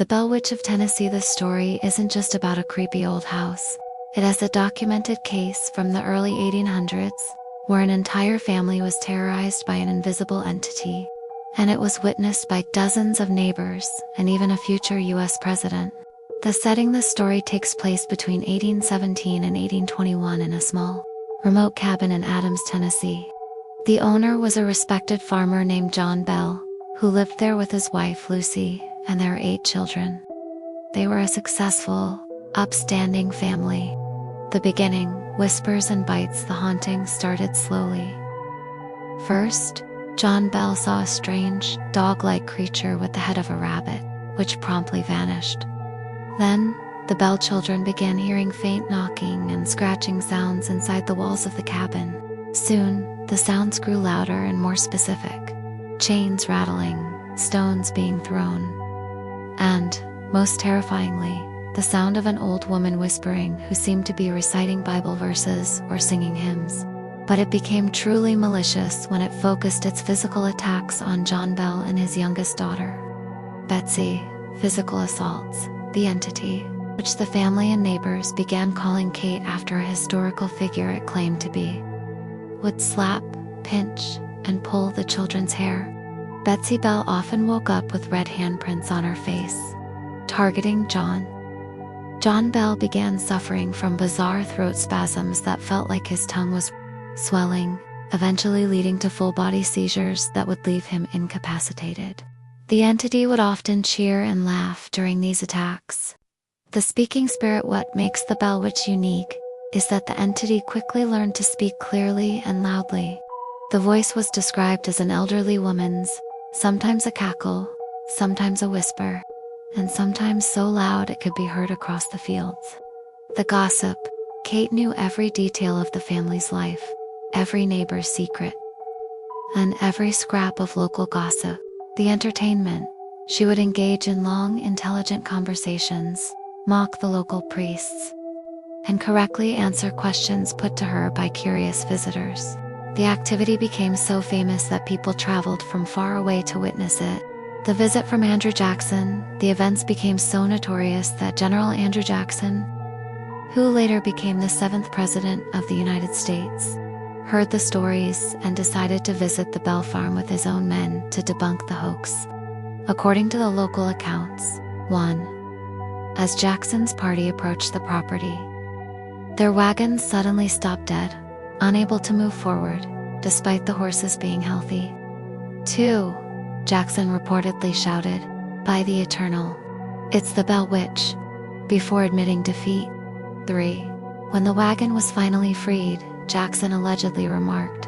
The Bell Witch of Tennessee. This story isn't just about a creepy old house. It has a documented case from the early 1800s, where an entire family was terrorized by an invisible entity, and it was witnessed by dozens of neighbors and even a future US president. The setting. This story takes place between 1817 and 1821 in a small, remote cabin in Adams, Tennessee. The owner was a respected farmer named John Bell, who lived there with his wife Lucy and their 8 children. They were a successful, upstanding family. The beginning, whispers and bites. The haunting started slowly. First, John Bell saw a strange, dog-like creature with the head of a rabbit, which promptly vanished. Then, the Bell children began hearing faint knocking and scratching sounds inside the walls of the cabin. Soon, the sounds grew louder and more specific. Chains rattling, stones being thrown, and, most terrifyingly, the sound of an old woman whispering who seemed to be reciting Bible verses or singing hymns. But it became truly malicious when it focused its physical attacks on John Bell and his youngest daughter, Betsy. Physical assaults. The entity, which the family and neighbors began calling Kate after a historical figure it claimed to be, would slap, pinch, and pull the children's hair. Betsy Bell often woke up with red handprints on her face, targeting John. John Bell began suffering from bizarre throat spasms that felt like his tongue was swelling, eventually leading to full-body seizures that would leave him incapacitated. The entity would often cheer and laugh during these attacks. The speaking spirit. What makes the Bell Witch unique is that the entity quickly learned to speak clearly and loudly. The voice was described as an elderly woman's, sometimes a cackle, sometimes a whisper, and sometimes so loud it could be heard across the fields. The gossip. Kate knew every detail of the family's life, every neighbor's secret, and every scrap of local gossip. The entertainment. She would engage in long, intelligent conversations, mock the local priests, and correctly answer questions put to her by curious visitors. The activity became so famous that people traveled from far away to witness it. The visit from Andrew Jackson. The events became so notorious that General Andrew Jackson, who later became the 7th President of the United States, heard the stories and decided to visit the Bell farm with his own men to debunk the hoax. According to the local accounts, 1. As Jackson's party approached the property, their wagons suddenly stopped dead, unable to move forward, despite the horses being healthy. 2. Jackson reportedly shouted, "By the Eternal, it's the Bell Witch," before admitting defeat. 3. When the wagon was finally freed, Jackson allegedly remarked,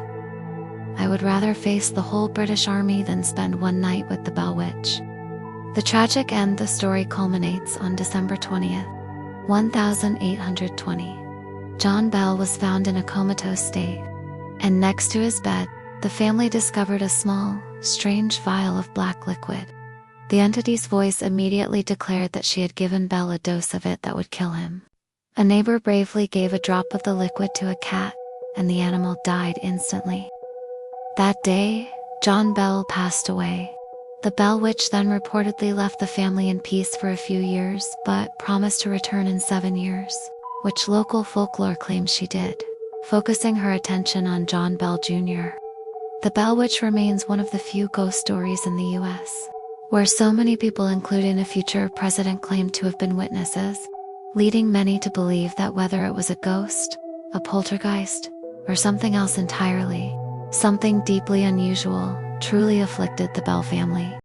"I would rather face the whole British Army than spend one night with the Bell Witch." The tragic end. The story culminates on December 20th, 1820. John Bell was found in a comatose state, and next to his bed, the family discovered a small, strange vial of black liquid. The entity's voice immediately declared that she had given Bell a dose of it that would kill him. A neighbor bravely gave a drop of the liquid to a cat, and the animal died instantly. That day, John Bell passed away. The Bell Witch then reportedly left the family in peace for a few years, but promised to return in 7 years, which local folklore claims she did, focusing her attention on John Bell Jr. The Bell Witch remains one of the few ghost stories in the US, where so many people, including a future president, claim to have been witnesses, leading many to believe that whether it was a ghost, a poltergeist, or something else entirely, something deeply unusual truly afflicted the Bell family.